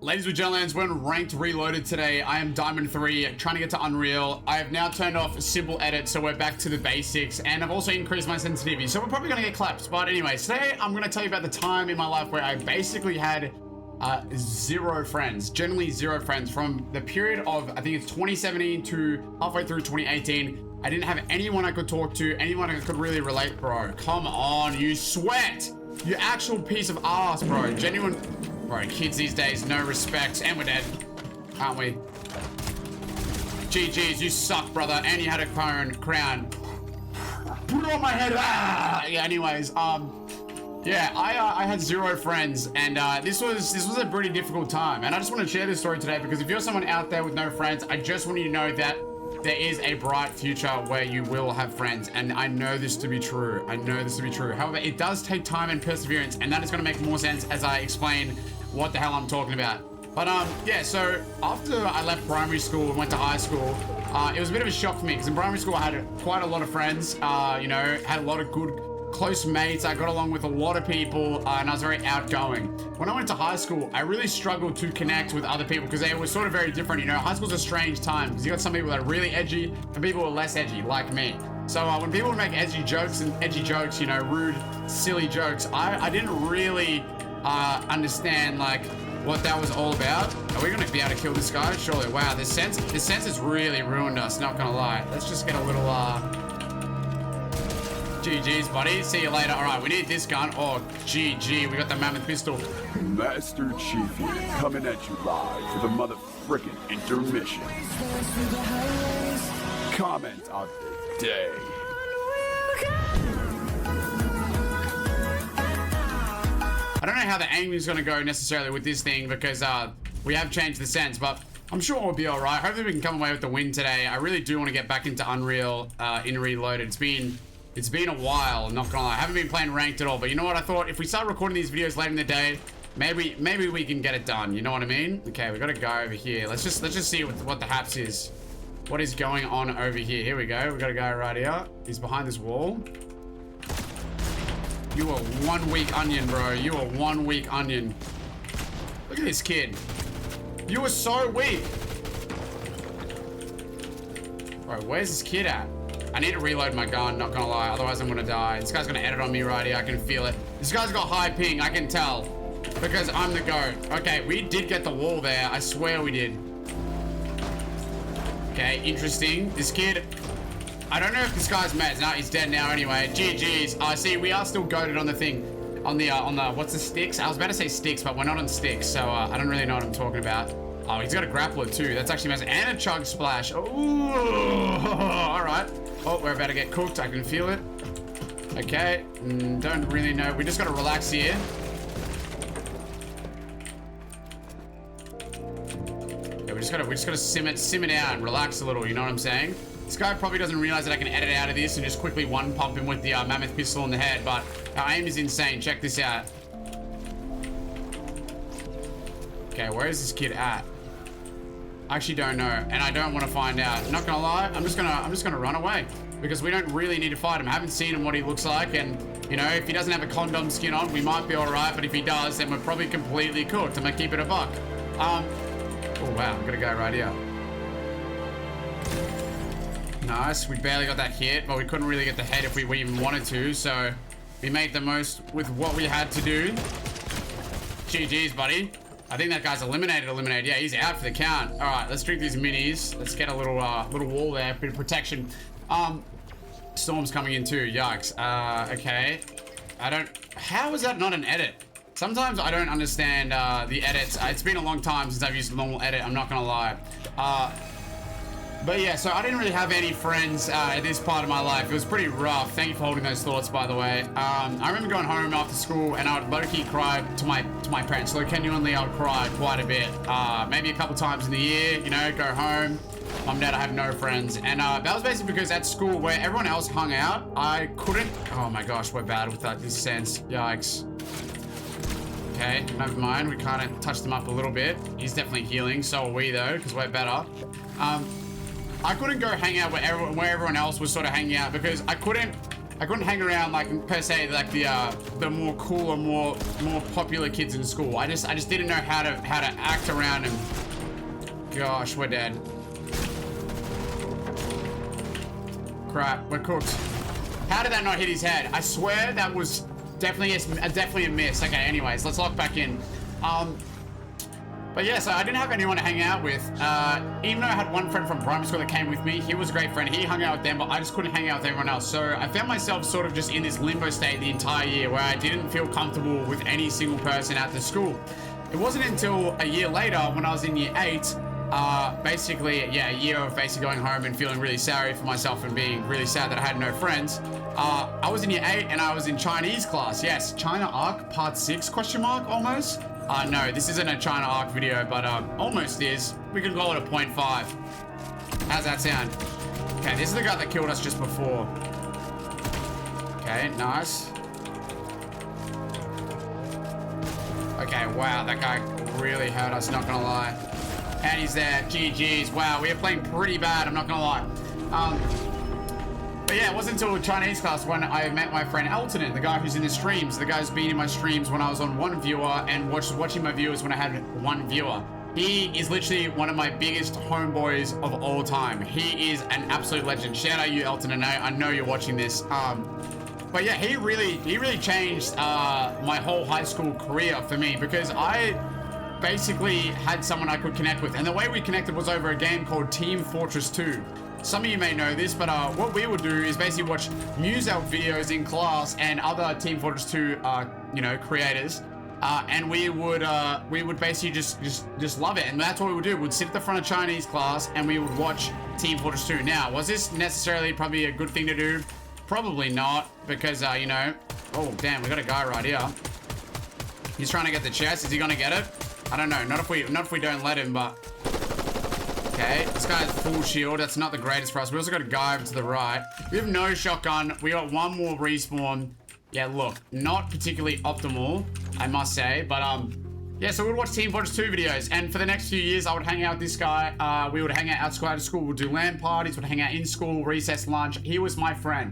Ladies and gentlemen, we're in Ranked Reloaded today. I am Diamond 3, trying to get to Unreal. I have now turned off simple edit, so we're back to the basics, and I've also increased my sensitivity, so we're probably gonna get clapped. But anyway, today I'm gonna tell you about the time in my life where I basically had zero friends, generally zero friends, from the period of, I think it's 2017 to halfway through 2018. I didn't have anyone I could talk to, anyone I could really relate, bro. Come on, you sweat! You actual piece of ass, bro. Genuine. Bro, kids these days, no respect. And we're dead. Aren't we? GG's, you suck, brother. And you had a crown. Put it on my head. Ah! Yeah, anyways, yeah, I had zero friends, and this was a pretty difficult time. And I just want to share this story today because if you're someone out there with no friends, I just want you to know that there is a bright future where you will have friends, and I know this to be true. I know this to be true. However, it does take time and perseverance, and that is going to make more sense as I explain what the hell I'm talking about. But yeah, so after I left primary school and went to high school, it was a bit of a shock for me because in primary school I had quite a lot of friends, you know, had a lot of good close mates. I got along with a lot of people, and I was very outgoing. When I went to high school, I really struggled to connect with other people because they were sort of very different. You know, high school's a strange time because you got some people that are really edgy and people who are less edgy, like me. So when people would make edgy jokes, you know, rude, silly jokes, I didn't really understand like what that was all about. Are we gonna be able to kill this guy? Surely. Wow, this sense has really ruined us, not gonna lie. Let's just get a little GG's, buddy. See you later. All right, we need this gun. Oh, GG. We got the mammoth pistol. Master Chief here, coming at you live for the mother frickin' intermission. Comment of the day. I don't know how the aim is going to go necessarily with this thing because we have changed the sense, but I'm sure we'll be all right. Hopefully we can come away with the win today. I really do want to get back into Unreal in Reloaded. It's been a while, I'm not gonna lie. I haven't been playing ranked at all, but you know what? I thought if we start recording these videos later in the day, maybe we can get it done. You know what I mean? Okay, we got a guy over here. Let's just see what the haps is. What is going on over here? Here we go. We got a guy right here. He's behind this wall. You are one weak onion, bro. You are one weak onion. Look at this kid. You are so weak. Bro, where's this kid at? I need to reload my gun, not gonna lie, otherwise I'm gonna die. This guy's gonna edit on me right here, I can feel it. This guy's got high ping, I can tell. Because I'm the GOAT. Okay, we did get the wall there, I swear we did. Okay, interesting. This kid, I don't know if this guy's mad. No, he's dead now anyway. GG's. See, we are still goated on the thing. On the, what's the sticks? I was about to say sticks, but we're not on sticks, so I don't really know what I'm talking about. Oh, he's got a grappler too. That's actually massive. And a chug splash. Ooh, all right. Oh, we're about to get cooked. I can feel it. Okay. Don't really know. We just got to relax here. Yeah, we just gotta simmer down, relax a little. You know what I'm saying? This guy probably doesn't realize that I can edit out of this and just quickly one pump him with the mammoth pistol in the head. But our aim is insane. Check this out. Okay, where is this kid at? I actually don't know, and I don't want to find out. Not gonna lie, I'm just gonna run away because we don't really need to fight him. I haven't seen him what he looks like, and you know, if he doesn't have a condom skin on, we might be all right. But if he does, then we're probably completely cooked. I'm gonna keep it a buck. Oh wow, I'm gonna go right here. Nice. We barely got that hit, but we couldn't really get the head if we even wanted to. So we made the most with what we had to do. GG's, buddy. I think that guy's eliminated. Yeah, he's out for the count. All right, let's drink these minis. Let's get a little wall there, bit of protection. Storm's coming in too. Yikes. Okay. How is that not an edit? Sometimes I don't understand the edits. It's been a long time since I've used normal edit. I'm not gonna lie. But yeah, so I didn't really have any friends at this part of my life. It was pretty rough. Thank you for holding those thoughts, by the way. I remember going home after school and I would low-key cry to my parents. So genuinely, I would cry quite a bit. Maybe a couple times in the year, you know, go home. Mom, Dad, I have no friends. And that was basically because at school where everyone else hung out, I couldn't. Oh my gosh, we're bad with that, this sense. Yikes. Okay, never mind. We kind of touched him up a little bit. He's definitely healing. So are we though, because we're better. I couldn't go hang out where everyone else was sort of hanging out because I couldn't I couldn't hang around like per se like the more cool or more popular kids in school. I just didn't know how to act around them. Gosh, we're dead. Crap, we're cooked. How did that not hit his head? I swear that was definitely a miss. Okay, anyways, let's lock back in. But yeah, so I didn't have anyone to hang out with. Even though I had one friend from primary school that came with me, he was a great friend. He hung out with them, but I just couldn't hang out with everyone else. So I found myself sort of just in this limbo state the entire year where I didn't feel comfortable with any single person at the school. It wasn't until a year later when I was in year 8, basically, yeah, a year of basically going home and feeling really sorry for myself and being really sad that I had no friends. I was in year 8 and I was in Chinese class. Yes, China Arc Part 6, question mark, almost? No, this isn't a China Arc video, but almost is. We can call it a 0.5. How's that sound? Okay, this is the guy that killed us just before. Okay, nice. Okay, wow, that guy really hurt us, not gonna lie. And he's there, GG's. Wow, we are playing pretty bad, I'm not gonna lie. But yeah, it wasn't until Chinese class when I met my friend Elton, the guy who's in the streams. The guy's been in my streams when I was on one viewer and watching my viewers when I had one viewer. He is literally one of my biggest homeboys of all time. He is an absolute legend. Shout out you, Elton, and I know you're watching this. But yeah, he really changed my whole high school career for me because I basically had someone I could connect with. And the way we connected was over a game called Team Fortress 2. Some of you may know this, but what we would do is basically watch Muselk videos in class and other Team Fortress 2, you know, creators, and we would basically just love it. And that's what we would do. We'd sit at the front of Chinese class and we would watch Team Fortress 2. Now, was this necessarily probably a good thing to do? Probably not, because you know, oh damn, we got a guy right here. He's trying to get the chest. Is he gonna get it? I don't know. Not if we don't let him, but. Okay, this guy has full shield. That's not the greatest for us. We also got a guy over to the right. We have no shotgun. We got one more respawn. Yeah, look, not particularly optimal, I must say. But, yeah, so we would watch Team Fortress 2 videos. And for the next few years, I would hang out with this guy. We would hang out outside of school. We'd do LAN parties. We'd hang out in school, recess, lunch. He was my friend.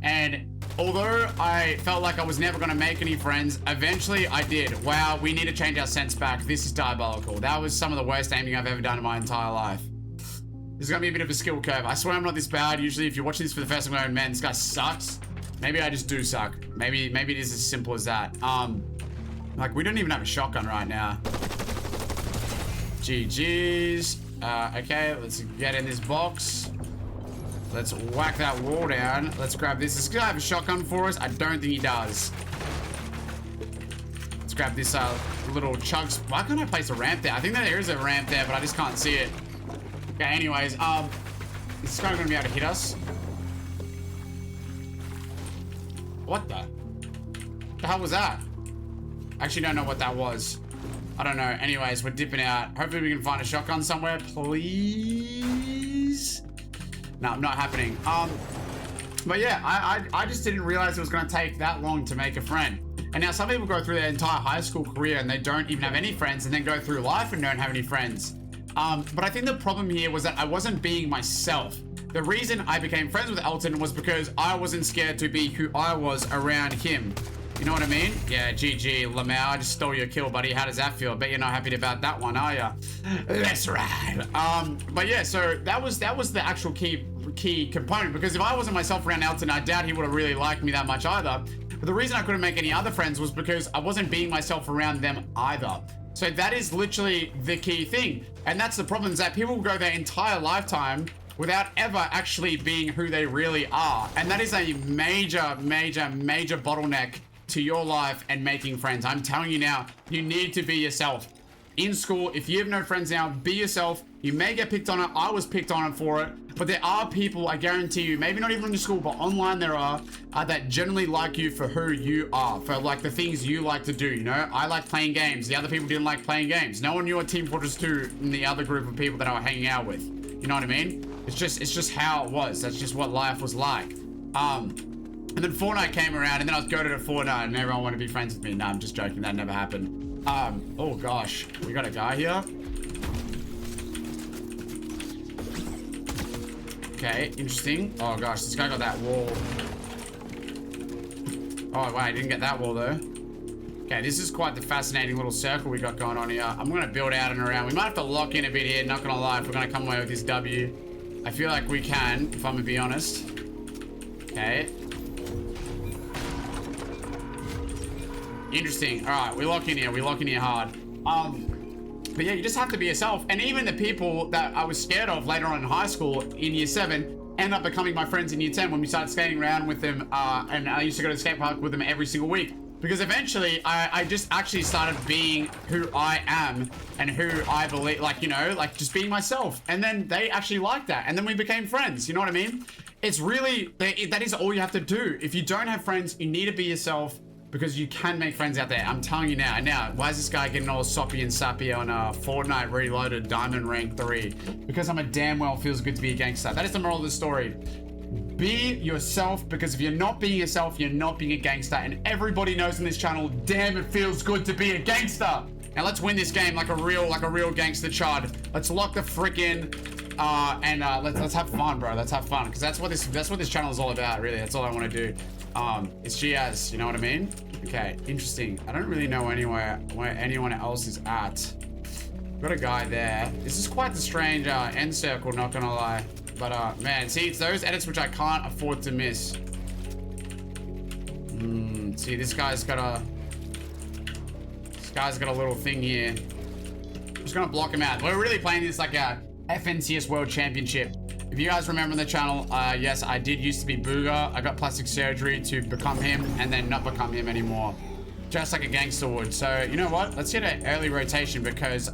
And although I felt like I was never going to make any friends, eventually I did. Wow, we need to change our sense back. This is diabolical. That was some of the worst aiming I've ever done in my entire life. This is going to be a bit of a skill curve. I swear I'm not this bad. Usually if you're watching this for the first time going, man, this guy sucks. Maybe I just do suck. Maybe it is as simple as that. Like we don't even have a shotgun right now. GG's. Okay, let's get in this box. Let's whack that wall down. Let's grab this. Does this guy have a shotgun for us? I don't think he does. Let's grab this little chugs. Why can't I place a ramp there? I think that there is a ramp there, but I just can't see it. Okay, anyways, is this guy gonna be able to hit us? What the hell was that? I actually don't know what that was. I don't know. Anyways, we're dipping out. Hopefully we can find a shotgun somewhere, please. No, not happening. But yeah, I just didn't realize it was gonna take that long to make a friend. And now some people go through their entire high school career and they don't even have any friends and then go through life and don't have any friends. But I think the problem here was that I wasn't being myself. The reason I became friends with Elton was because I wasn't scared to be who I was around him. You know what I mean? Yeah, GG, Lamau, I just stole your kill, buddy. How does that feel? Bet you're not happy about that one, are ya? That's right. But yeah, so that was the actual key component, because if I wasn't myself around Elton, I doubt he would have really liked me that much either. But the reason I couldn't make any other friends was because I wasn't being myself around them either. So that is literally the key thing. And that's the problem, is that people will go their entire lifetime without ever actually being who they really are. And that is a major, major, major bottleneck to your life and making friends. I'm telling you now, you need to be yourself. In school, if you have no friends now, be yourself. You may get picked on it. I was picked on it for it. But there are people, I guarantee you, maybe not even in your school, but online there are, that generally like you for who you are, for like the things you like to do, you know? I like playing games. The other people didn't like playing games. No one knew what Team Fortress 2 in the other group of people that I was hanging out with. You know what I mean? It's just how it was. That's just what life was like. And then Fortnite came around, and then I was goaded to Fortnite, and everyone wanted to be friends with me. No, I'm just joking. That never happened. Oh gosh, we got a guy here. Okay, interesting. Oh gosh, this guy got that wall. Oh, wait, I didn't get that wall, though. Okay, this is quite the fascinating little circle we got going on here. I'm going to build out and around. We might have to lock in a bit here, not going to lie, if we're going to come away with this W. I feel like we can, if I'm going to be honest. Okay. Interesting. All right, we lock in here. We lock in here hard. But yeah, you just have to be yourself. And even the people that I was scared of later on in high school in year 7 end up becoming my friends in year 10 when we started skating around with them. And I used to go to the skate park with them every single week. Because eventually, I just actually started being who I am and who I believe, like, you know, like just being myself. And then they actually liked that. And then we became friends. You know what I mean? It's really, that is all you have to do. If you don't have friends, you need to be yourself because you can make friends out there. I'm telling you now. Now, why is this guy getting all soppy and sappy on Fortnite Reloaded Diamond Rank 3? Because I'm a damn well feels good to be a gangster. That is the moral of the story. Be yourself, because if you're not being yourself, you're not being a gangster. And everybody knows in this channel, damn, it feels good to be a gangster. Now let's win this game like a real gangster chud. Let's lock the frickin' let's have fun, bro. Let's have fun, because that's what this channel is all about. Really, that's all I want to do. It's GS, you know what I mean? Okay, interesting. I don't really know anywhere where anyone else is at. Got a guy there. This is quite the strange end circle, not gonna lie. But man, see, it's those edits which I can't afford to miss. See, this guy's got a little thing here. I'm just gonna block him out. We're really playing this like a FNCS World Championship. If you guys remember on the channel, yes, I did used to be Booger. I got plastic surgery to become him and then not become him anymore. Just like a gangster would. So, you know what? Let's get an early rotation because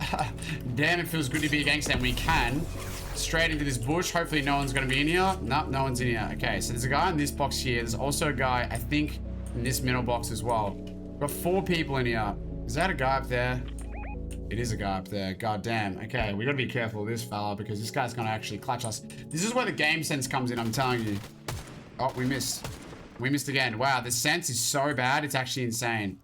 damn, it feels good to be a gangster, and we can. Straight into this bush. Hopefully no one's going to be in here. Nope, no one's in here. Okay, so there's a guy in this box here. There's also a guy, I think, in this middle box as well. We've got 4 people in here. Is that a guy up there? It is a guy up there. God damn. Okay, we got to be careful of this fella because this guy's going to actually clutch us. This is where the game sense comes in, I'm telling you. Oh, we missed. We missed again. Wow, the sense is so bad. It's actually insane.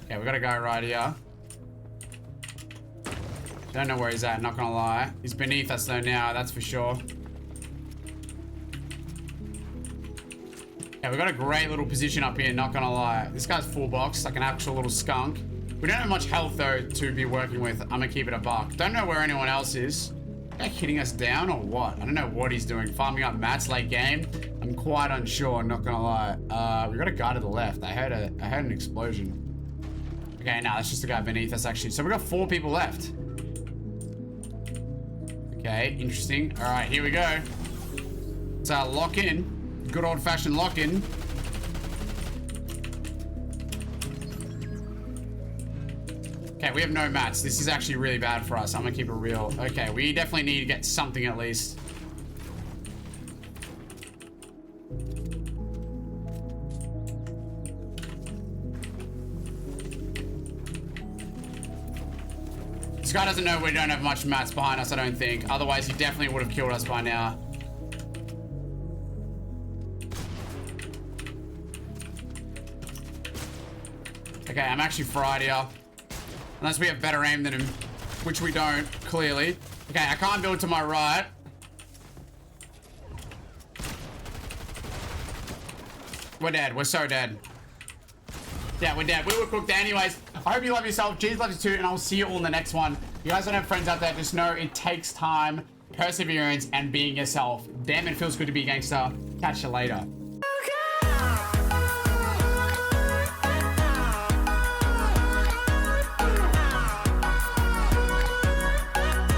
Okay, we got a guy right here. Don't know where he's at, not gonna lie. He's beneath us though now, that's for sure. Yeah, we got a great little position up here, not gonna lie. This guy's full box, like an actual little skunk. We don't have much health though to be working with. I'm gonna keep it a buck. Don't know where anyone else is. Are they hitting us down or what? I don't know what he's doing. Farming up mats late game. I'm quite unsure, not gonna lie. We got a guy to the left. I heard an explosion. Okay, now that's just the guy beneath us actually. So we got 4 people left. Okay, interesting. All right, here we go. It's our lock in. Good old fashioned lock in. Okay, we have no mats. This is actually really bad for us. I'm gonna keep it real. Okay, we definitely need to get something at least. This guy doesn't know we don't have much mats behind us, I don't think. Otherwise, he definitely would have killed us by now. Okay, I'm actually fried here. Unless we have better aim than him. Which we don't, clearly. Okay, I can't build to my right. We're dead. We're so dead. Yeah, we're dead. We were cooked anyways. I hope you love yourself. Jeez loves you too, and I'll see you all in the next one. You guys don't have friends out there, just know it takes time, perseverance, and being yourself. Damn, it feels good to be a gangster. Catch you later.